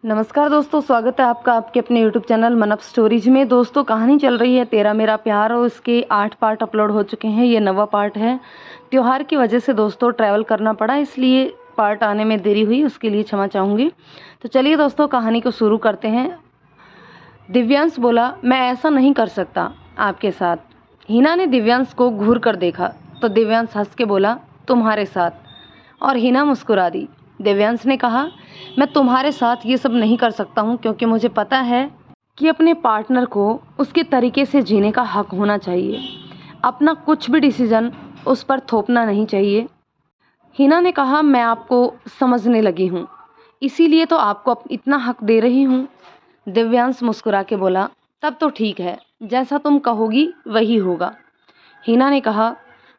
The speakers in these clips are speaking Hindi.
नमस्कार दोस्तों, स्वागत है आपका आपके अपने YouTube चैनल मन अप स्टोरीज में। दोस्तों, कहानी चल रही है तेरा मेरा प्यार और इसके 8 पार्ट अपलोड हो चुके हैं। ये 9वां पार्ट है। त्योहार की वजह से दोस्तों ट्रैवल करना पड़ा, इसलिए पार्ट आने में देरी हुई, उसके लिए क्षमा चाहूँगी। तो चलिए दोस्तों, कहानी को शुरू करते हैं। दिव्यांश बोला, मैं ऐसा नहीं कर सकता आपके साथ। हिना ने दिव्यांश को घूर कर देखा तो दिव्यांश हंस के बोला, तुम्हारे साथ, और हिना मुस्कुरा दी। दिव्यांश ने कहा, मैं तुम्हारे साथ ये सब नहीं कर सकता हूँ, क्योंकि मुझे पता है कि अपने पार्टनर को उसके तरीके से जीने का हक होना चाहिए। अपना कुछ भी डिसीजन उस पर थोपना नहीं चाहिए। हिना ने कहा, मैं आपको समझने लगी हूँ, इसीलिए तो आपको इतना हक दे रही हूँ। दिव्यांश मुस्कुरा के बोला, तब तो ठीक है, जैसा तुम कहोगी वही होगा। हिना ने कहा,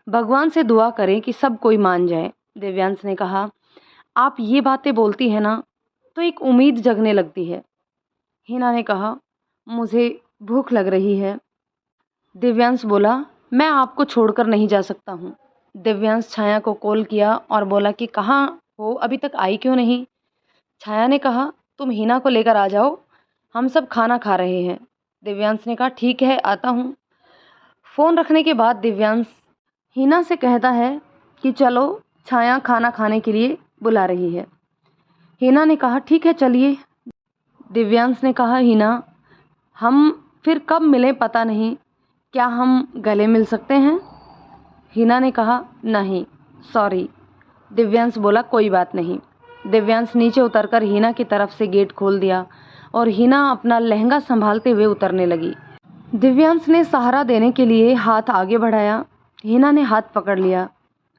भगवान से दुआ करें कि सब कोई मान जाए। दिव्यांश ने कहा, आप ये बातें बोलती हैं ना, तो एक उम्मीद जगने लगती है। हिना ने कहा, मुझे भूख लग रही है। दिव्यांश बोला, मैं आपको छोड़कर नहीं जा सकता हूँ। दिव्यांश छाया को कॉल किया और बोला कि कहाँ हो, अभी तक आई क्यों नहीं। छाया ने कहा, तुम हिना को लेकर आ जाओ, हम सब खाना खा रहे हैं। दिव्यांश ने कहा, ठीक है, आता हूँ। फ़ोन रखने के बाद दिव्यांश हिना से कहता है कि चलो, छाया खाना खाने के लिए बुला रही है। हिना ने कहा, ठीक है, चलिए। दिव्यांश ने कहा, हिना, हम फिर कब मिलें पता नहीं, क्या हम गले मिल सकते हैं। हिना ने कहा, नहीं, सॉरी। दिव्यांश बोला, कोई बात नहीं। दिव्यांश नीचे उतरकर हिना की तरफ से गेट खोल दिया और हिना अपना लहंगा संभालते हुए उतरने लगी। दिव्यांश ने सहारा देने के लिए हाथ आगे बढ़ाया। हिना ने हाथ पकड़ लिया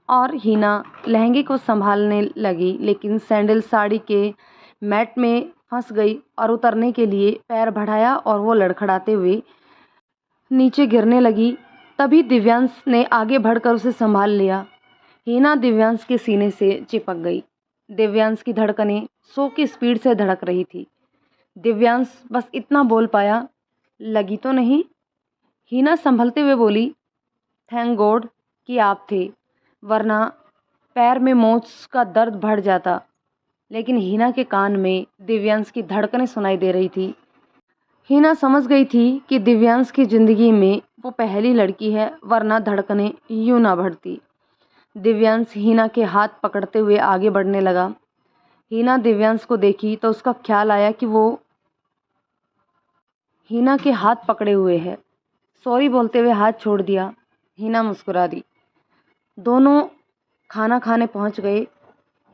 और हिना लहंगे को संभालने लगी, लेकिन सैंडल साड़ी के मैट में फंस गई और उतरने के लिए पैर बढ़ाया और वो लड़खड़ाते हुए नीचे गिरने लगी। तभी दिव्यांश ने आगे बढ़कर उसे संभाल लिया। हिना दिव्यांश के सीने से चिपक गई। दिव्यांश की धड़कनें 100 की स्पीड से धड़क रही थी। दिव्यांश बस इतना बोल पाया, लगी तो नहीं। हिना संभलते हुए बोली, थैंक गॉड कि आप थे, वरना पैर में मोच का दर्द बढ़ जाता। लेकिन हिना के कान में दिव्यांश की धड़कनें सुनाई दे रही थी। हिना समझ गई थी कि दिव्यांश की ज़िंदगी में वो पहली लड़की है, वरना धड़कनें यूं ना बढ़ती। दिव्यांश हिना के हाथ पकड़ते हुए आगे बढ़ने लगा। हिना दिव्यांश को देखी तो उसका ख्याल आया कि वो हिना के हाथ पकड़े हुए है। सॉरी बोलते हुए हाथ छोड़ दिया। हिना मुस्कुरा दी। दोनों खाना खाने पहुंच गए।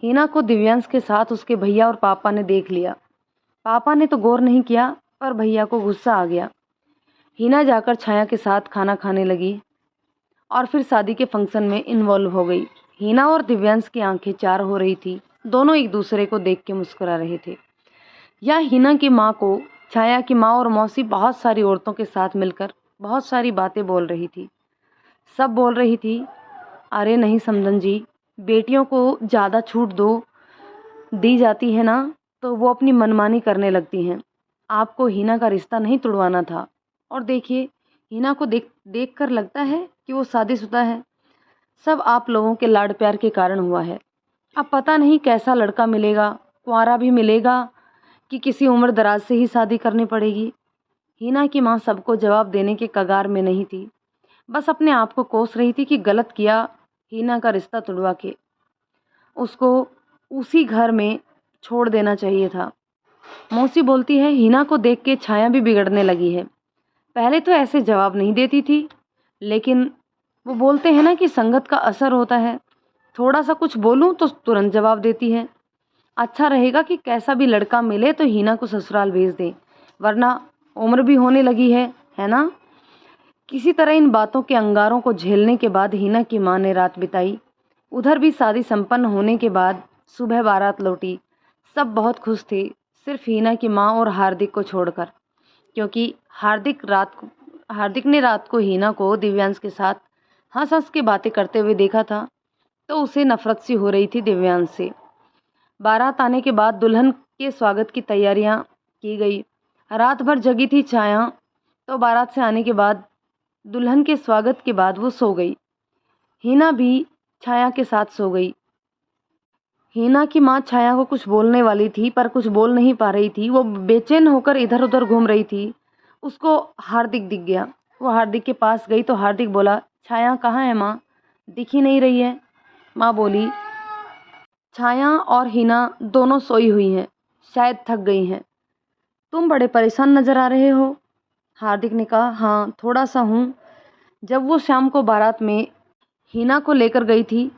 हिना को दिव्यांश के साथ उसके भैया और पापा ने देख लिया। पापा ने तो गौर नहीं किया, पर भैया को गुस्सा आ गया। हिना जाकर छाया के साथ खाना खाने लगी और फिर शादी के फंक्शन में इन्वॉल्व हो गई। हिना और दिव्यांश की आंखें चार हो रही थी। दोनों एक दूसरे को देख के मुस्कुरा रहे थे। या हिना की माँ को छाया की माँ और मौसी बहुत सारी औरतों के साथ मिलकर बहुत सारी बातें बोल रही थी। सब बोल रही थी, अरे नहीं समधन जी, बेटियों को ज़्यादा छूट दी जाती है ना, तो वो अपनी मनमानी करने लगती हैं। आपको हिना का रिश्ता नहीं तुड़वाना था। और देखिए, हिना को देख कर लगता है कि वो शादीशुदा है। सब आप लोगों के लाड प्यार के कारण हुआ है। अब पता नहीं कैसा लड़का मिलेगा, कुंवारा भी मिलेगा कि किसी उम्र दराज से ही शादी करनी पड़ेगी। हिना की माँ सबको जवाब देने के कगार में नहीं थी, बस अपने आप को कोस रही थी कि गलत किया हिना का रिश्ता तुड़वा के। उसको उसी घर में छोड़ देना चाहिए था। मौसी बोलती है, हिना को देख के छाया भी बिगड़ने लगी है। पहले तो ऐसे जवाब नहीं देती थी, लेकिन वो बोलते हैं ना कि संगत का असर होता है। थोड़ा सा कुछ बोलूं तो तुरंत जवाब देती है। अच्छा रहेगा कि कैसा भी लड़का मिले तो हिना को ससुराल भेज दें, वरना उम्र भी होने लगी है ना। किसी तरह इन बातों के अंगारों को झेलने के बाद हिना की माँ ने रात बिताई। उधर भी शादी संपन्न होने के बाद सुबह बारात लौटी। सब बहुत खुश थे, सिर्फ हिना की माँ और हार्दिक को छोड़कर, क्योंकि हार्दिक ने रात को हिना को दिव्यांश के साथ हंस हंस के बातें करते हुए देखा था, तो उसे नफरत सी हो रही थी दिव्यांश से। बारात आने के बाद दुल्हन के स्वागत की तैयारियां की गई। रात भर जगी थी छाया, तो बारात से आने के बाद दुल्हन के स्वागत के बाद वो सो गई। हिना भी छाया के साथ सो गई। हिना की माँ छाया को कुछ बोलने वाली थी पर कुछ बोल नहीं पा रही थी। वो बेचैन होकर इधर उधर घूम रही थी। उसको हार्दिक दिख गया। वो हार्दिक के पास गई तो हार्दिक बोला, छाया कहाँ है माँ? दिख ही नहीं रही है। माँ बोली, छाया और हिना दोनों सोई हुई हैं, शायद थक गई हैं। तुम बड़े परेशान नजर आ रहे हो। हार्दिक ने कहा, हाँ थोड़ा सा हूँ। जब वो शाम को बारात में हिना को लेकर गई थी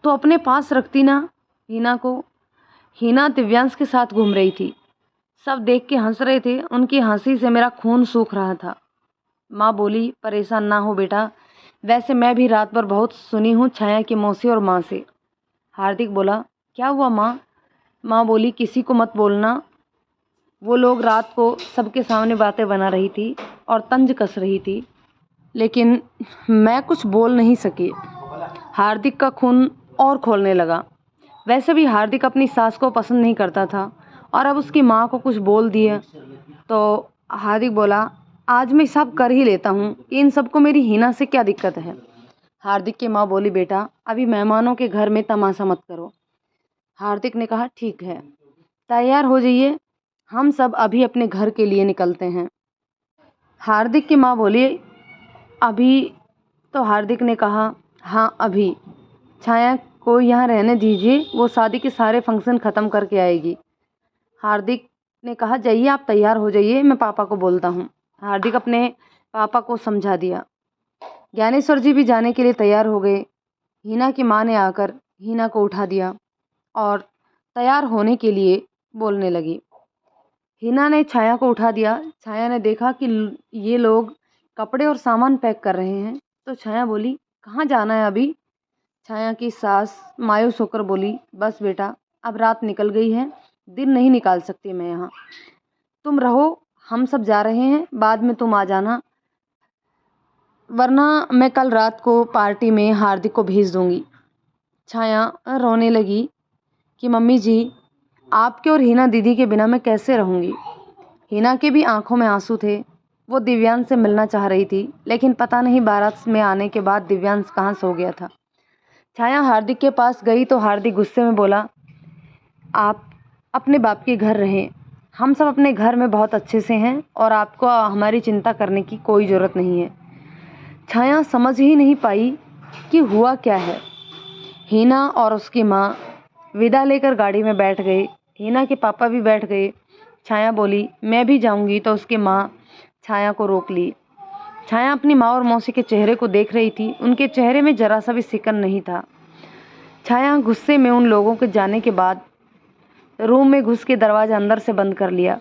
तो अपने पास रखती ना हिना को। हिना दिव्यांश के साथ घूम रही थी। सब देख के हंस रहे थे। उनकी हंसी से मेरा खून सूख रहा था। माँ बोली, परेशान ना हो बेटा, वैसे मैं भी रात भर बहुत सुनी हूँ छाया की मौसी और माँ से। हार्दिक बोला, क्या हुआ माँ? माँ बोली, किसी को मत बोलना। वो लोग रात को सबके सामने बातें बना रही थी और तंज कस रही थी, लेकिन मैं कुछ बोल नहीं सकी। हार्दिक का खून और खोलने लगा। वैसे भी हार्दिक अपनी सास को पसंद नहीं करता था और अब उसकी माँ को कुछ बोल दिया तो हार्दिक बोला, आज मैं सब कर ही लेता हूँ, इन सबको मेरी हिना से क्या दिक्कत है? हार्दिक की माँ बोली, बेटा अभी मेहमानों के घर में तमाशा मत करो। हार्दिक ने कहा, ठीक है, तैयार हो जाइए, हम सब अभी अपने घर के लिए निकलते हैं। हार्दिक की माँ बोली, अभी? तो हार्दिक ने कहा, हाँ अभी। छाया को यहाँ रहने दीजिए, वो शादी के सारे फंक्शन ख़त्म करके आएगी। हार्दिक ने कहा, जाइए आप तैयार हो जाइए, मैं पापा को बोलता हूँ। हार्दिक अपने पापा को समझा दिया। ज्ञानेश्वर जी भी जाने के लिए तैयार हो गए। हिना की माँ ने आकर हिना को उठा दिया और तैयार होने के लिए बोलने लगी। हिना ने छाया को उठा दिया। छाया ने देखा कि ये लोग कपड़े और सामान पैक कर रहे हैं तो छाया बोली, कहाँ जाना है अभी? छाया की सास मायूस होकर बोली, बस बेटा अब रात निकल गई है, दिन नहीं निकाल सकती मैं यहाँ। तुम रहो, हम सब जा रहे हैं, बाद में तुम आ जाना, वरना मैं कल रात को पार्टी में हार्दिक को भेज दूंगी। छाया रोने लगी कि मम्मी जी, आपके और हिना दीदी के बिना मैं कैसे रहूँगी। हिना के भी आंखों में आंसू थे। वो दिव्यांश से मिलना चाह रही थी, लेकिन पता नहीं बारात में आने के बाद दिव्यांश कहाँ सो गया था। छाया हार्दिक के पास गई तो हार्दिक गुस्से में बोला, आप अपने बाप के घर रहें, हम सब अपने घर में बहुत अच्छे से हैं और आपको हमारी चिंता करने की कोई ज़रूरत नहीं है। छाया समझ ही नहीं पाई कि हुआ क्या है। हिना और उसकी माँ विदा लेकर गाड़ी में बैठ गए। हिना के पापा भी बैठ गए। छाया बोली, मैं भी जाऊंगी, तो उसकी माँ छाया को रोक ली। छाया अपनी माँ और मौसी के चेहरे को देख रही थी। उनके चेहरे में जरा सा भी सिकन नहीं था। छाया गुस्से में उन लोगों के जाने के बाद रूम में घुस के दरवाज़ा अंदर से बंद कर लिया।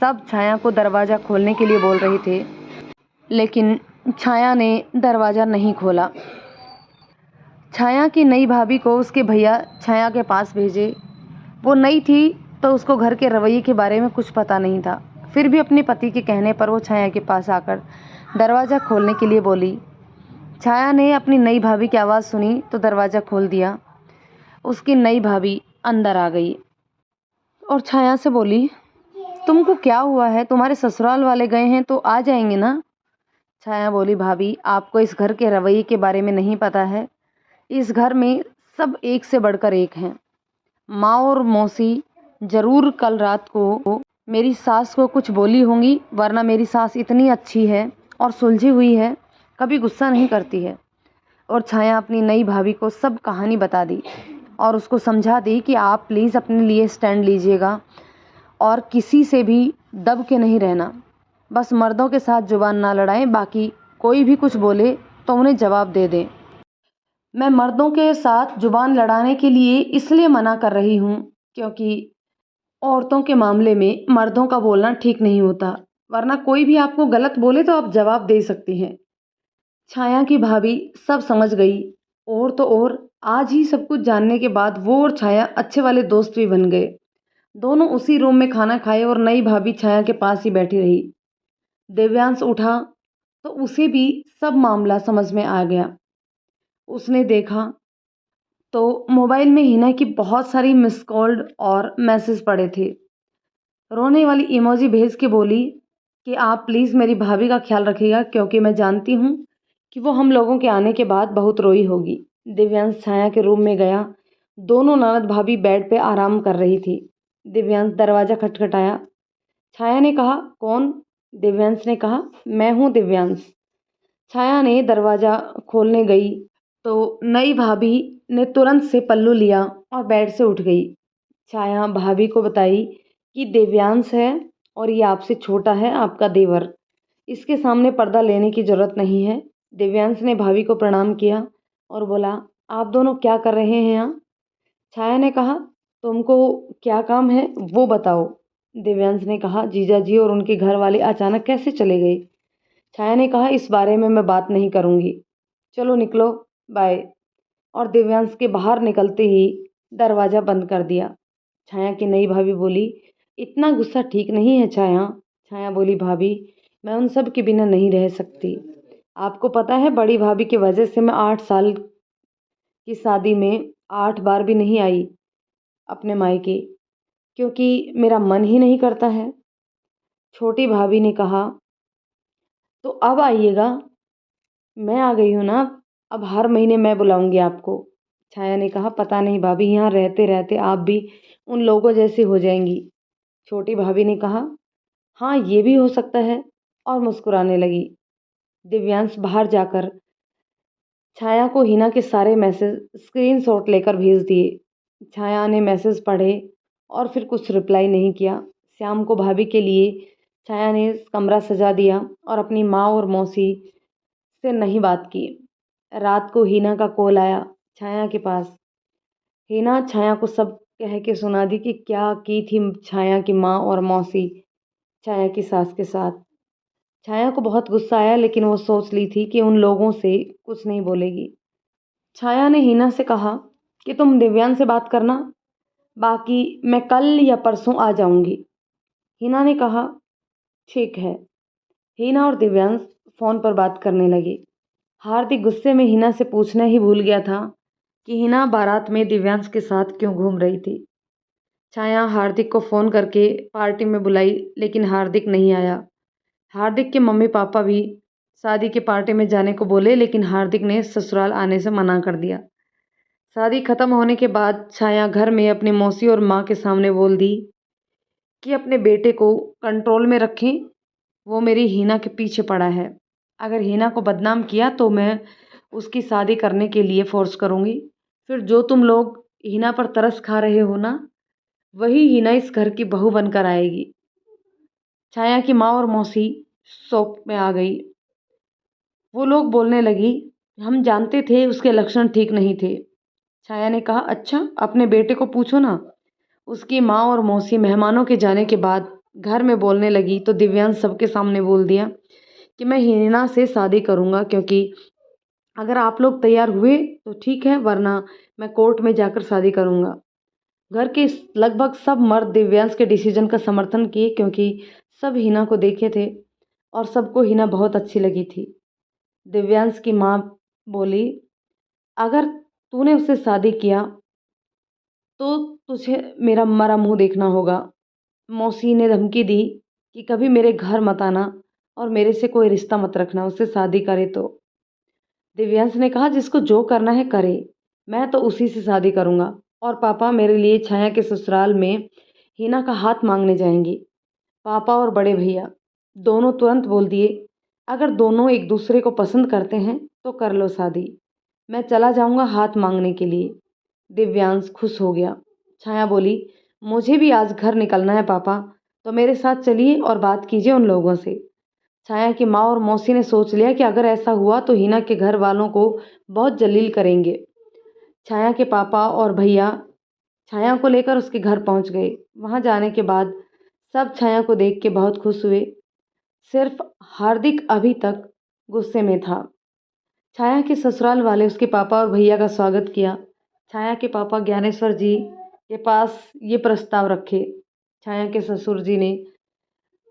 सब छाया को दरवाज़ा खोलने के लिए बोल रहे थे, लेकिन छाया ने दरवाज़ा नहीं खोला। छाया की नई भाभी को उसके भैया छाया के पास भेजे। वो नई थी तो उसको घर के रवैये के बारे में कुछ पता नहीं था। फिर भी अपने पति के कहने पर वो छाया के पास आकर दरवाज़ा खोलने के लिए बोली। छाया ने अपनी नई भाभी की आवाज़ सुनी तो दरवाज़ा खोल दिया। उसकी नई भाभी अंदर आ गई और छाया से बोली, तुमको क्या हुआ है? तुम्हारे ससुराल वाले गए हैं तो आ जाएंगे ना? छाया बोली, भाभी आपको इस घर के रवैये के बारे में नहीं पता है। इस घर में सब एक से बढ़कर एक हैं। माँ और मौसी ज़रूर कल रात को मेरी सास को कुछ बोली होंगी, वरना मेरी सास इतनी अच्छी है और सुलझी हुई है, कभी गुस्सा नहीं करती है। और छाया अपनी नई भाभी को सब कहानी बता दी और उसको समझा दी कि आप प्लीज़ अपने लिए स्टैंड लीजिएगा और किसी से भी दब के नहीं रहना। बस मर्दों के साथ जुबान ना लड़ाएं, बाकी कोई भी कुछ बोले तो उन्हें जवाब दे दें। मैं मर्दों के साथ जुबान लड़ाने के लिए इसलिए मना कर रही हूँ क्योंकि औरतों के मामले में मर्दों का बोलना ठीक नहीं होता, वरना कोई भी आपको गलत बोले तो आप जवाब दे सकती हैं। छाया की भाभी सब समझ गई। और तो और आज ही सब कुछ जानने के बाद वो और छाया अच्छे वाले दोस्त भी बन गए। दोनों उसी रूम में खाना खाए और नई भाभी छाया के पास ही बैठी रही। दिव्यांश उठा तो उसे भी सब मामला समझ में आ गया। उसने देखा तो मोबाइल में हिना की बहुत सारी मिस कॉल्ड और मैसेज पड़े थे। रोने वाली इमोजी भेज के बोली कि आप प्लीज़ मेरी भाभी का ख्याल रखिएगा, क्योंकि मैं जानती हूँ कि वो हम लोगों के आने के बाद बहुत रोई होगी। दिव्यांश छाया के रूम में गया। दोनों ननद भाभी बेड पे आराम कर रही थी। दिव्यांश दरवाज़ा खटखटाया। छाया ने कहा, कौन? दिव्यांश ने कहा, मैं हूँ दिव्यांश। छाया ने दरवाज़ा खोलने गई तो नई भाभी ने तुरंत से पल्लू लिया और बेड से उठ गई। छाया भाभी को बताई कि दिव्यांश है और ये आपसे छोटा है, आपका देवर। इसके सामने पर्दा लेने की ज़रूरत नहीं है। दिव्यांश ने भाभी को प्रणाम किया और बोला, आप दोनों क्या कर रहे हैं यहाँ? छाया ने कहा, तुमको क्या काम है वो बताओ। दिव्यांश ने कहा, जीजा जी और उनके घर वाले अचानक कैसे चले गए? छाया ने कहा, इस बारे में मैं बात नहीं करूँगी, चलो निकलो, बाय। और दिव्यांश के बाहर निकलते ही दरवाज़ा बंद कर दिया। छाया की नई भाभी बोली, इतना गुस्सा ठीक नहीं है छाया। छाया बोली, भाभी मैं उन सब के बिना नहीं रह सकती। आपको पता है बड़ी भाभी की वजह से मैं 8 साल की शादी में 8 बार भी नहीं आई अपने मायके, क्योंकि मेरा मन ही नहीं करता है। छोटी भाभी ने कहा, तो अब आइएगा, मैं आ गई हूँ ना, अब हर महीने मैं बुलाऊंगी आपको। छाया ने कहा, पता नहीं भाभी, यहाँ रहते रहते आप भी उन लोगों जैसी हो जाएंगी। छोटी भाभी ने कहा, हाँ ये भी हो सकता है, और मुस्कुराने लगी। दिव्यांश बाहर जाकर छाया को हिना के सारे मैसेज स्क्रीनशॉट लेकर भेज दिए। छाया ने मैसेज पढ़े और फिर कुछ रिप्लाई नहीं किया। शाम को भाभी के लिए छाया ने कमरा सजा दिया और अपनी माँ और मौसी से नहीं बात की। रात को हिना का कॉल आया छाया के पास। हिना छाया को सब कह के सुना दी कि क्या की थी छाया की माँ और मौसी छाया की सास के साथ। छाया को बहुत गुस्सा आया, लेकिन वो सोच ली थी कि उन लोगों से कुछ नहीं बोलेगी। छाया ने हिना से कहा कि तुम दिव्यांश से बात करना, बाकी मैं कल या परसों आ जाऊंगी। हिना ने कहा, ठीक है। हिना और दिव्यांश फ़ोन पर बात करने लगे। हार्दिक गुस्से में हिना से पूछना ही भूल गया था कि हिना बारात में दिव्यांश के साथ क्यों घूम रही थी। छाया हार्दिक को फ़ोन करके पार्टी में बुलाई, लेकिन हार्दिक नहीं आया। हार्दिक के मम्मी पापा भी शादी की पार्टी में जाने को बोले, लेकिन हार्दिक ने ससुराल आने से मना कर दिया। शादी खत्म होने के बाद छाया घर में अपनी मौसी और माँ के सामने बोल दी कि अपने बेटे को कंट्रोल में रखें, वो मेरी हिना के पीछे पड़ा है। अगर हिना को बदनाम किया तो मैं उसकी शादी करने के लिए फोर्स करूँगी। फिर जो तुम लोग हिना पर तरस खा रहे हो ना, वही हिना इस घर की बहू बनकर आएगी। छाया की माँ और मौसी शॉक में आ गई। वो लोग बोलने लगी, हम जानते थे उसके लक्षण ठीक नहीं थे। छाया ने कहा, अच्छा अपने बेटे को पूछो ना। उसकी माँ और मौसी मेहमानों के जाने के बाद घर में बोलने लगी तो दिव्यांश सबके सामने बोल दिया कि मैं हिना से शादी करूँगा, क्योंकि अगर आप लोग तैयार हुए तो ठीक है, वरना मैं कोर्ट में जाकर शादी करूँगा। घर के लगभग सब मर्द दिव्यांश के डिसीजन का समर्थन किए, क्योंकि सब हिना को देखे थे और सबको हिना बहुत अच्छी लगी थी। दिव्यांश की माँ बोली, अगर तूने उससे शादी किया तो तुझे मेरा मरा मुंह देखना होगा। मौसी ने धमकी दी कि कभी मेरे घर मत आना और मेरे से कोई रिश्ता मत रखना, उससे शादी करे तो। दिव्यांश ने कहा, जिसको जो करना है करे, मैं तो उसी से शादी करूँगा। और पापा मेरे लिए छाया के ससुराल में हिना का हाथ मांगने जाएंगी। पापा और बड़े भैया दोनों तुरंत बोल दिए, अगर दोनों एक दूसरे को पसंद करते हैं तो कर लो शादी, मैं चला जाऊंगा हाथ मांगने के लिए। दिव्यांश खुश हो गया। छाया बोली, मुझे भी आज घर निकलना है पापा, तो मेरे साथ चलिए और बात कीजिए उन लोगों से। छाया की माँ और मौसी ने सोच लिया कि अगर ऐसा हुआ तो हिना के घर वालों को बहुत जलील करेंगे। छाया के पापा और भैया छाया को लेकर उसके घर पहुंच गए। वहां जाने के बाद सब छाया को देख के बहुत खुश हुए। सिर्फ हार्दिक अभी तक गुस्से में था। छाया के ससुराल वाले उसके पापा और भैया का स्वागत किया। छाया के पापा ज्ञानेश्वर जी के पास ये प्रस्ताव रखे। छाया के ससुर जी ने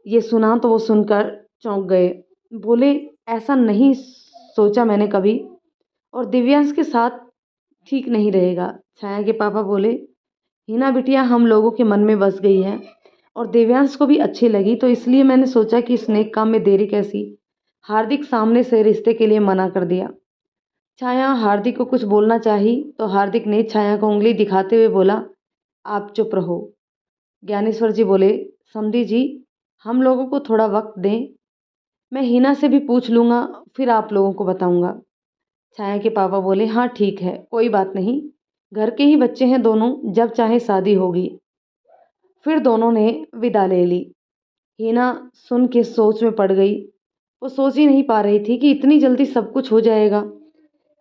ये सुना तो वो सुनकर चौंक गए। बोले, ऐसा नहीं सोचा मैंने कभी, और दिव्यांश के साथ ठीक नहीं रहेगा। छाया के पापा बोले, हिना बिटिया हम लोगों के मन में बस गई है और दिव्यांश को भी अच्छी लगी, तो इसलिए मैंने सोचा कि इस नेक काम में देरी कैसी। हार्दिक सामने से रिश्ते के लिए मना कर दिया। छाया हार्दिक को कुछ बोलना चाही तो हार्दिक ने छाया को उंगली दिखाते हुए बोला, आप चुप रहो। ज्ञानेश्वर जी बोले, समधी जी, हम लोगों को थोड़ा वक्त दें, मैं हिना से भी पूछ लूँगा, फिर आप लोगों को बताऊँगा। छाया के पापा बोले, हाँ ठीक है, कोई बात नहीं, घर के ही बच्चे हैं दोनों, जब चाहे शादी होगी। फिर दोनों ने विदा ले ली। हिना सुन के सोच में पड़ गई। वो सोच ही नहीं पा रही थी कि इतनी जल्दी सब कुछ हो जाएगा।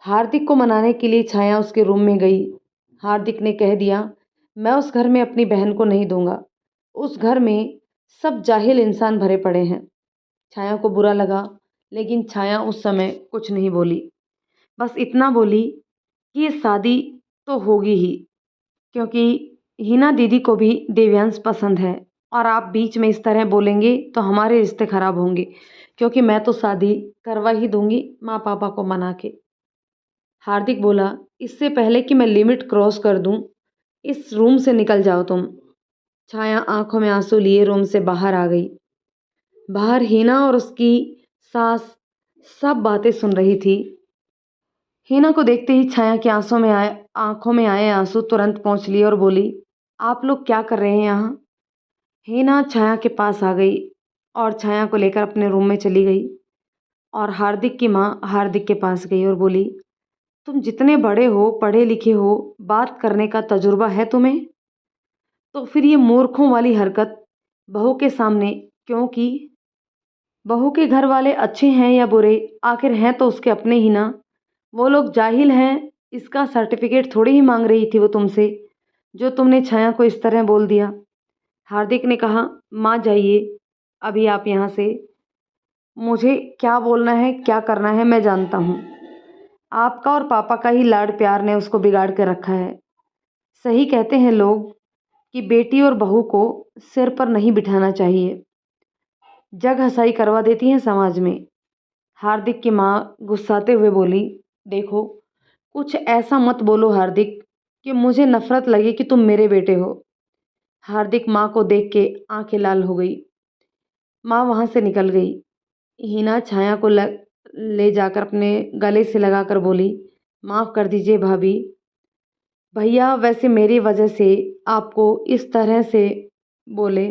हार्दिक को मनाने के लिए छाया उसके रूम में गई। हार्दिक ने कह दिया, मैं उस घर में अपनी बहन को नहीं दूंगा। उस घर में सब जाहिल इंसान भरे पड़े हैं। छाया को बुरा लगा, लेकिन छाया उस समय कुछ नहीं बोली। बस इतना बोली कि ये शादी तो होगी ही, क्योंकि हिना दीदी को भी देव्यांश पसंद है, और आप बीच में इस तरह बोलेंगे तो हमारे रिश्ते खराब होंगे, क्योंकि मैं तो शादी करवा ही दूंगी माँ पापा को मना के। हार्दिक बोला, इससे पहले कि मैं लिमिट क्रॉस कर दूं, इस रूम से निकल जाओ तुम। छाया आंखों में आंसू लिए रूम से बाहर आ गई। बाहर हिना और उसकी सास सब बातें सुन रही थी। हिना को देखते ही छाया की आंखों में आए आंसू तुरंत पहुंच लिए और बोली, आप लोग क्या कर रहे हैं यहाँ? हिना छाया के पास आ गई और छाया को लेकर अपने रूम में चली गई। और हार्दिक की माँ हार्दिक के पास गई और बोली, तुम जितने बड़े हो, पढ़े लिखे हो, बात करने का तजुर्बा है तुम्हें, तो फिर ये मूर्खों वाली हरकत बहू के सामने क्यों की? बहू के घर वाले अच्छे हैं या बुरे, आखिर हैं तो उसके अपने ही ना। वो लोग जाहिल हैं, इसका सर्टिफिकेट थोड़ी ही मांग रही थी वो तुमसे, जो तुमने छाया को इस तरह बोल दिया। हार्दिक ने कहा, माँ जाइए अभी आप यहाँ से, मुझे क्या बोलना है क्या करना है मैं जानता हूँ। आपका और पापा का ही लाड प्यार ने उसको बिगाड़ कर रखा है। सही कहते हैं लोग कि बेटी और बहू को सिर पर नहीं बिठाना चाहिए, जग हंसाई करवा देती हैं समाज में। हार्दिक की माँ गुस्साते हुए बोली, देखो, कुछ ऐसा मत बोलो हार्दिक कि मुझे नफरत लगे कि तुम मेरे बेटे हो। हार्दिक माँ को देख के आंखें लाल हो गई। माँ वहाँ से निकल गई। हिना छाया को ले जाकर अपने गले से लगाकर बोली, माफ़ कर दीजिए भाभी, भैया वैसे मेरी वजह से आपको इस तरह से बोले।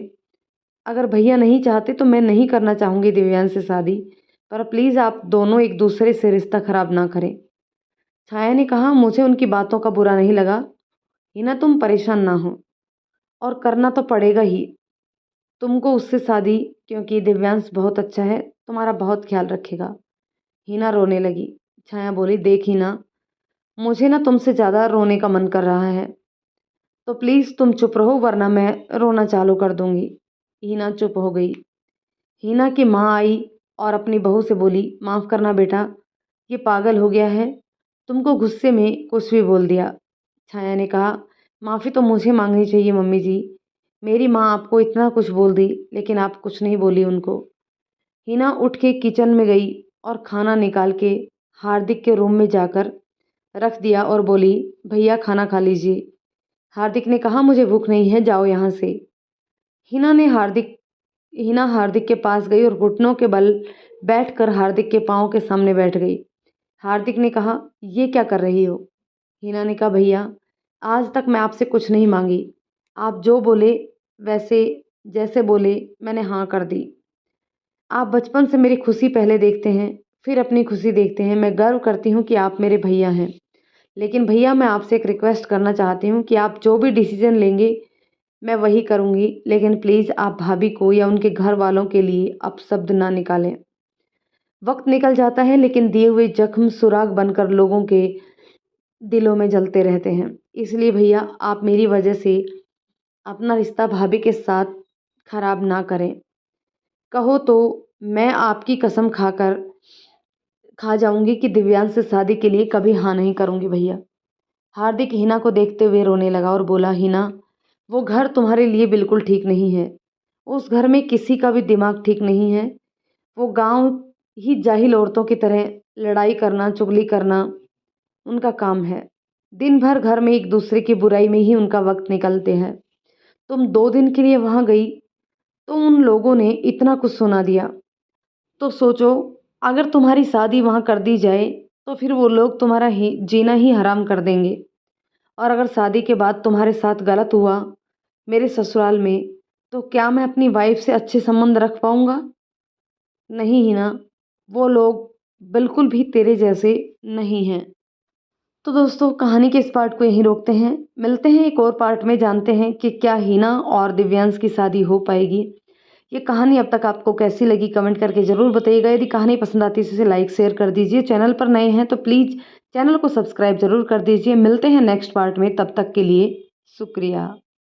अगर भैया नहीं चाहते तो मैं नहीं करना चाहूँगी दिव्यांश से शादी, पर प्लीज़ आप दोनों एक दूसरे से रिश्ता खराब ना करें। छाया ने कहा, मुझे उनकी बातों का बुरा नहीं लगा। हिना तुम परेशान ना हो, और करना तो पड़ेगा ही तुमको उससे शादी, क्योंकि दिव्यांश बहुत अच्छा है, तुम्हारा बहुत ख्याल रखेगा। हिना रोने लगी। छाया बोली, देख हिना, मुझे ना तुमसे ज़्यादा रोने का मन कर रहा है, तो प्लीज़ तुम चुप रहो वरना मैं रोना चालू कर दूंगी। हिना चुप हो गई। हिना की माँ आई और अपनी बहू से बोली, माफ़ करना बेटा, ये पागल हो गया है, तुमको गुस्से में कुछ भी बोल दिया। छाया ने कहा, माफ़ी तो मुझे मांगनी चाहिए मम्मी जी, मेरी माँ आपको इतना कुछ बोल दी लेकिन आप कुछ नहीं बोली उनको। हिना उठ के किचन में गई और खाना निकाल के हार्दिक के रूम में जाकर रख दिया और बोली, भैया खाना खा लीजिए। हार्दिक ने कहा, मुझे भूख नहीं है, जाओ यहाँ से। हिना ने हार्दिक हिना हार्दिक के पास गई और घुटनों के बल बैठकर हार्दिक के पाँव के सामने बैठ गई। हार्दिक ने कहा, ये क्या कर रही हो? हिना ने कहा, भैया आज तक मैं आपसे कुछ नहीं मांगी, आप जो बोले वैसे जैसे बोले मैंने हाँ कर दी। आप बचपन से मेरी खुशी पहले देखते हैं, फिर अपनी खुशी देखते हैं। मैं गर्व करती हूँ कि आप मेरे भैया हैं, लेकिन भैया मैं आपसे एक रिक्वेस्ट करना चाहती हूँ कि आप जो भी डिसीजन लेंगे मैं वही करूँगी, लेकिन प्लीज़ आप भाभी को या उनके घर वालों के लिए अपशब्द ना निकालें। वक्त निकल जाता है लेकिन दिए हुए जख्म सुराग बनकर लोगों के दिलों में जलते रहते हैं। इसलिए भैया आप मेरी वजह से अपना रिश्ता भाभी के साथ खराब ना करें। कहो तो मैं आपकी कसम खा जाऊंगी कि दिव्यांश से शादी के लिए कभी हाँ नहीं करूंगी भैया। हार्दिक हिना को देखते हुए रोने लगा और बोला, हिना वो घर तुम्हारे लिए बिल्कुल ठीक नहीं है। उस घर में किसी का भी दिमाग ठीक नहीं है। वो गांव ही जाहिल औरतों की तरह लड़ाई करना, चुगली करना उनका काम है। दिन भर घर में एक दूसरे की बुराई में ही उनका वक्त निकलते हैं। तुम 2 दिन के लिए वहां गई तो उन लोगों ने इतना कुछ सुना दिया, तो सोचो अगर तुम्हारी शादी वहां कर दी जाए तो फिर वो लोग तुम्हारा ही जीना ही हराम कर देंगे। और अगर शादी के बाद तुम्हारे साथ गलत हुआ मेरे ससुराल में, तो क्या मैं अपनी वाइफ से अच्छे संबंध रख पाऊँगा? नहीं ही ना। वो लोग बिल्कुल भी तेरे जैसे नहीं हैं। तो दोस्तों कहानी के इस पार्ट को यहीं रोकते हैं। मिलते हैं एक और पार्ट में, जानते हैं कि क्या हिना और दिव्यांश की शादी हो पाएगी। ये कहानी अब तक आपको कैसी लगी कमेंट करके ज़रूर बताइएगा। यदि कहानी पसंद आती है तो इसे लाइक शेयर कर दीजिए। चैनल पर नए हैं तो प्लीज़ चैनल को सब्सक्राइब ज़रूर कर दीजिए। मिलते हैं नेक्स्ट पार्ट में, तब तक के लिए शुक्रिया।